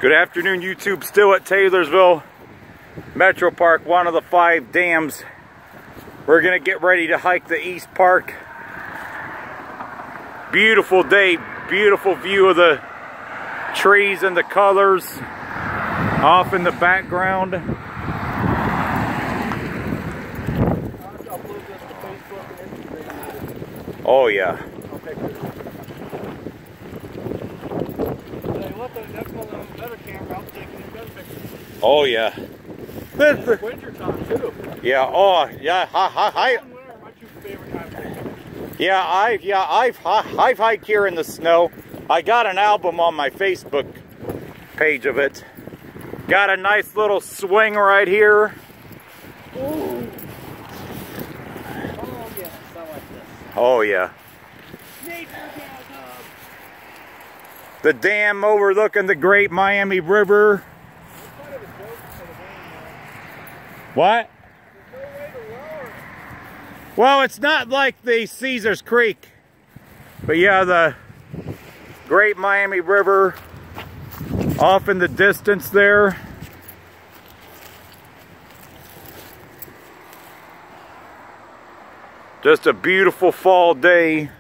Good afternoon, YouTube. Still at Taylorsville MetroPark, one of the 5 dams. We're gonna get ready to hike the East Park. Beautiful day, beautiful view of the trees and the colors off in the background. Oh yeah. Oh yeah. Winter time too. Yeah. Oh yeah. I've hiked here in the snow. I got an album on my Facebook page of it. Got a nice little swing right here. Ooh. Oh yes, I like this. Oh yeah. The dam overlooking the Great Miami River. What? Well, it's not like the Caesars Creek, but yeah, the Great Miami River off in the distance there. Just a beautiful fall day.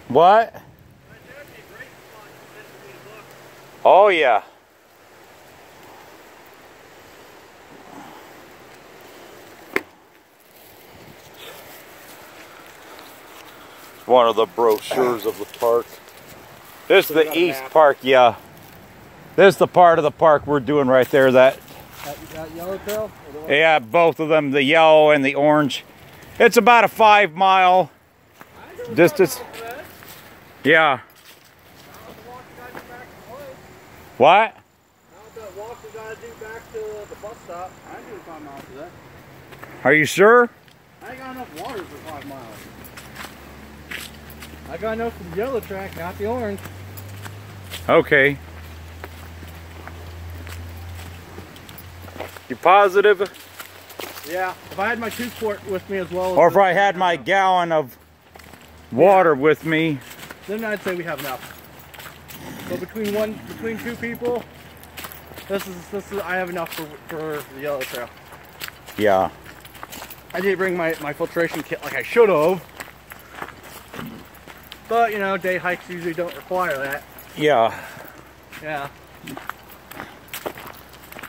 What? Oh yeah. It's one of the brochures of the park. This is the East Park, yeah. This is the part of the park we're doing right there. That yellow trail? Yeah, both of them, the yellow and the orange. It's about a 5-mile distance. Yeah. What? That walk we gotta do back to the bus stop. I do 5 miles for that. Are you sure? I ain't got enough water for 5 miles. I got enough for the yellow track, not the orange. Okay. You positive? Yeah. If I had my 2-quart with me as well. Or if I had my gallon of water with me. Then I'd say we have enough. So between 2 people, this is I have enough for the yellow trail. Yeah. I didn't bring my filtration kit like I should have. But you know, day hikes usually don't require that. Yeah. Yeah.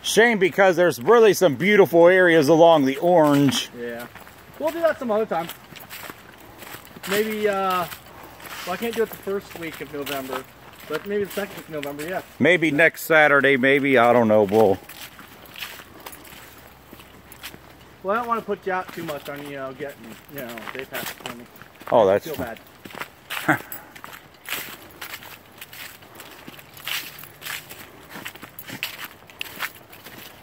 Shame because there's really some beautiful areas along the orange. Yeah. We'll do that some other time. Maybe well, I can't do it the first week of November, but maybe the second week of November, yeah. Maybe next Saturday, maybe, I don't know, Well, I don't want to put you out too much on, getting, day passes for me. Oh, that's... I feel bad.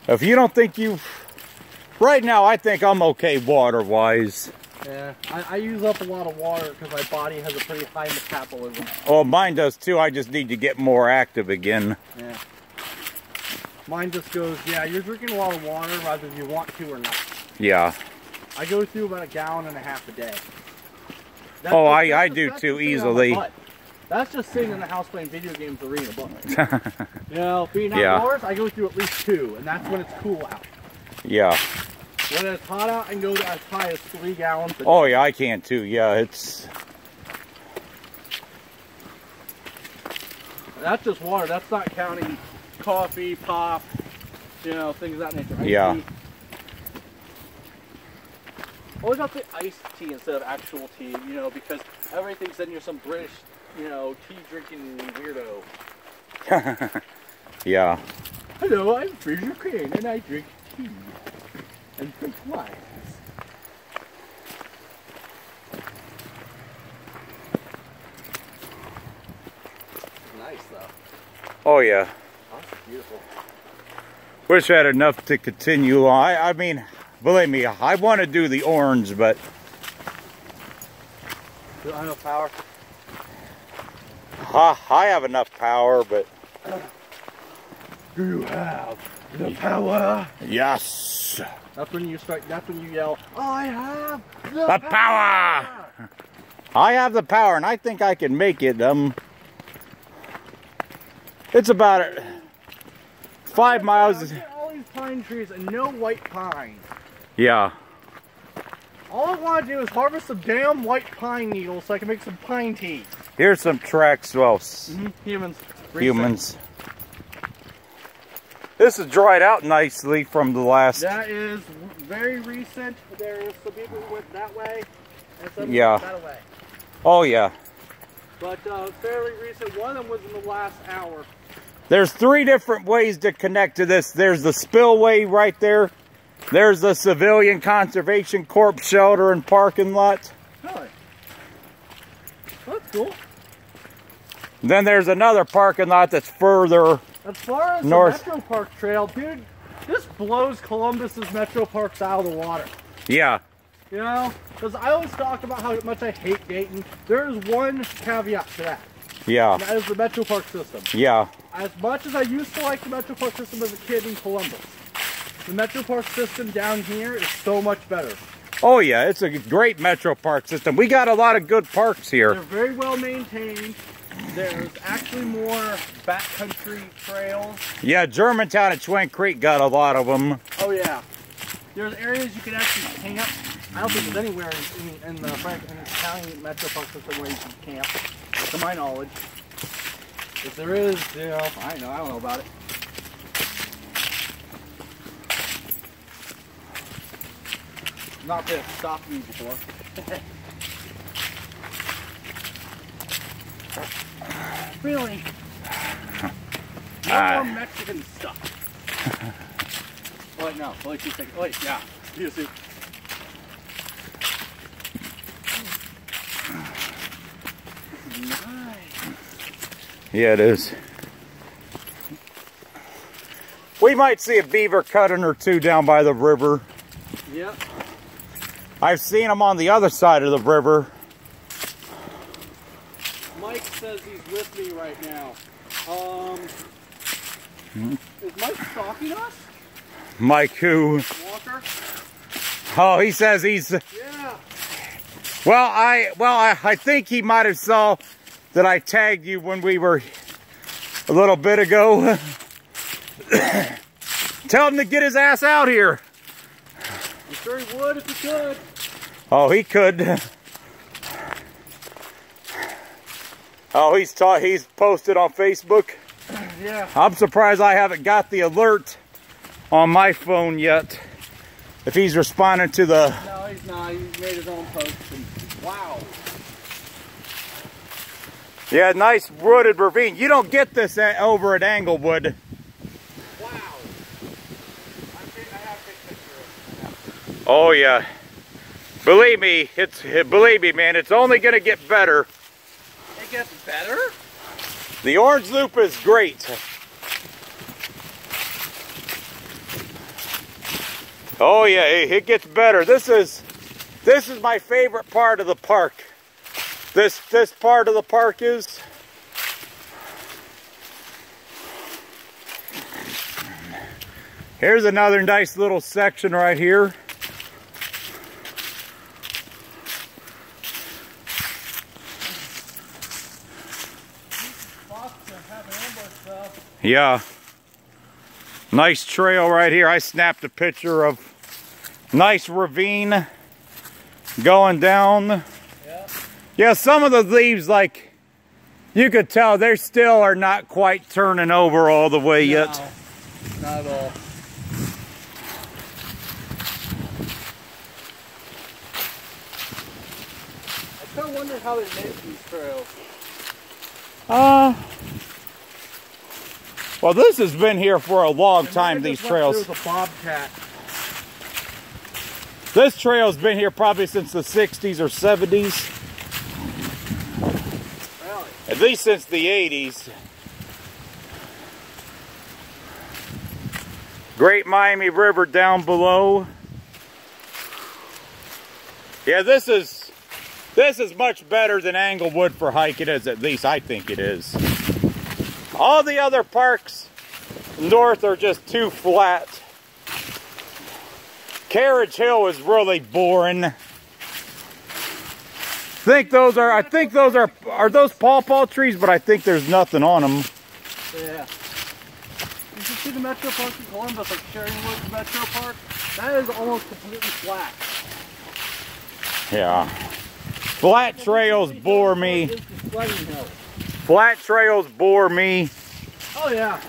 If you don't think right now, I think I'm okay water-wise. Yeah, I use up a lot of water because my body has a pretty high metabolism. Oh, mine does too. I just need to get more active again. Yeah. Mine just goes, yeah, you're drinking a lot of water whether you want to or not. Yeah. I go through about 1.5 gallons a day. I do too, easily. That's just sitting in the house playing video games or reading a book. Being outdoors, I go through at least 2, and that's when it's cool out. Yeah. When it's hot out, I can go to as high as 3 gallons a day. Oh yeah, I can too. Yeah, it's... That's just water. That's not counting coffee, pop, things of that nature. Yeah. Always have to iced tea instead of actual tea, you know, because everybody thinks then you're some British, you know, tea drinking weirdo. Yeah. Hello, I'm Fraser Crane and I drink tea and drink wines. Nice though. Oh yeah. Oh, that's beautiful. Wish I had enough to continue on. I mean, believe me, I want to do the orange, but Do I have enough power? I have enough power, but Do you have the power? yes. That's when you start. That's when you yell, "I have The power! I have the power, and I think I can make it. It's about 5 miles. Look at all these pine trees and no white pine. Yeah. All I want to do is harvest some damn white pine needles so I can make some pine tea. Here's some tracks. Well, Humans. humans. This is dried out nicely from the last. That is very recent. There's some people who went that way and some Yeah. went that way. Oh yeah. But fairly recent. One of them was in the last hour. There's 3 different ways to connect to this. There's the spillway right there. There's the Civilian Conservation Corps shelter and parking lot. Really? Well, that's cool. Then there's another parking lot that's further. As far as North. the MetroPark Trail, dude, this blows Columbus's MetroParks out of the water. Yeah. You know? Because I always talk about how much I hate Dayton. There is one caveat to that. Yeah. And that is the MetroPark system. Yeah. As much as I used to like the MetroPark system as a kid in Columbus, the MetroPark system down here is so much better. Oh yeah, it's a great Metro Park system. We got a lot of good parks here. They're very well maintained. There's actually more backcountry trails. Yeah, Germantown and Twin Creek got a lot of them. Oh yeah. There's areas you can actually camp. I don't think there's anywhere in the Italian MetroPark system where you can camp, to my knowledge. If there is, you know, I don't know about it. Not that it's stopped me before. Really? No more Mexican stuff. Wait, no. Wait 2 seconds. Wait, yeah. You see. Nice. Yeah, it is. We might see a beaver cutting or 2 down by the river. Yep. I've seen them on the other side of the river. Mike says he's with me right now. Is Mike stalking us? Mike who? Walker? Oh, he says he's... Yeah. Well, I think he might have saw that I tagged you when we were a little bit ago. Tell him to get his ass out here. I'm sure he would if he could. Oh, he could. Oh, he's posted on Facebook. Yeah. I'm surprised I haven't got the alert on my phone yet. If he's responding to the... No, he's not. He made his own post. And, wow. Yeah, nice wooded ravine. You don't get this over at Englewood. Wow. I have to take a picture of it. Oh yeah. Believe me, man, it's only gonna get better. It gets better? The orange loop is great. Oh yeah, it gets better. This is my favorite part of the park. This part of the park is. Here's another nice little section right here. Yeah. Nice trail right here. I snapped a picture of nice ravine going down. Yeah, some of the leaves, like, you could tell they still are not quite turning over all the way yet. Not at all. ever wondered how they make these trails? Well, this has been here for a long time, these trails. There's a bobcat. This trail's been here probably since the 60s or 70s. Really? At least since the 80s. Great Miami River down below. Yeah, this is much better than Englewood for hiking, at least I think it is. All the other parks north are just too flat. Carriage Hill is really boring. I think those are those pawpaw trees, but I think there's nothing on them. Yeah. You can see the Metro Park in Columbus, like Sharingwood Metro Park. That is almost completely flat. Yeah. Flat trails bore me. Flat trails bore me. Oh yeah.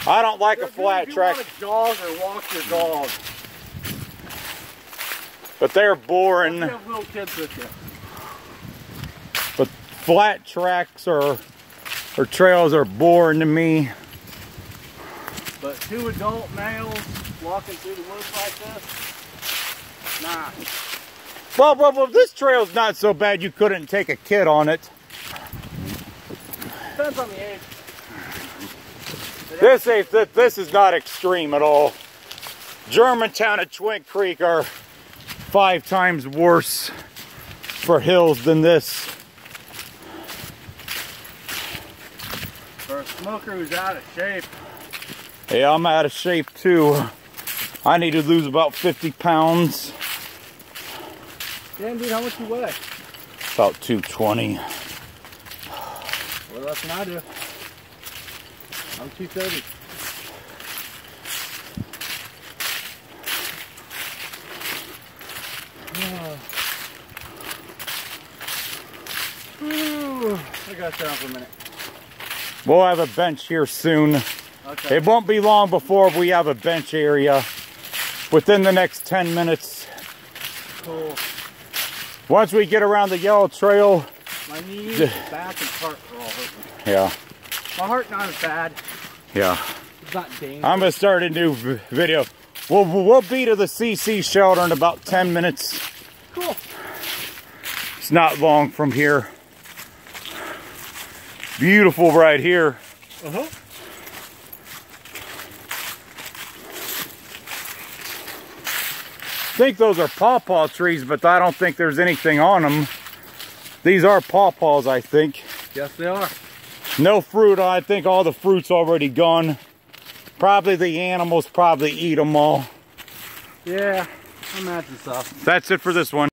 I don't like a flat track. You want to jog or walk your dog. But they're boring. You have little kids with you. But flat tracks or trails are boring to me. But two adult males walking through the woods like this, nah. Well, this trail's not so bad you couldn't take a kid on it. Depends on the age. This is not extreme at all. Germantown and Twin Creek are 5 times worse for hills than this. For a smoker who's out of shape. Yeah, I'm out of shape too. I need to lose about 50 pounds. Damn, dude, how much you weigh? About 220. Well, less than I do. I'm 230. I gotta sit down for a minute. We'll have a bench here soon. Okay. It won't be long before we have a bench area. Within the next 10 minutes. Cool. Once we get around the yellow trail. My knees, back, and heart are all hurting. Yeah. My heart not as bad. Yeah. It's not dangerous. I'm gonna start a new video. We'll be to the CC shelter in about 10 minutes. Cool. It's not long from here. Beautiful right here. Uh-huh. I think those are pawpaw trees, but I don't think there's anything on them. These are pawpaws, I think. Yes, they are. No fruit. I think all the fruit's already gone. Probably the animals probably eat them all. Yeah, I imagine so. That's it for this one.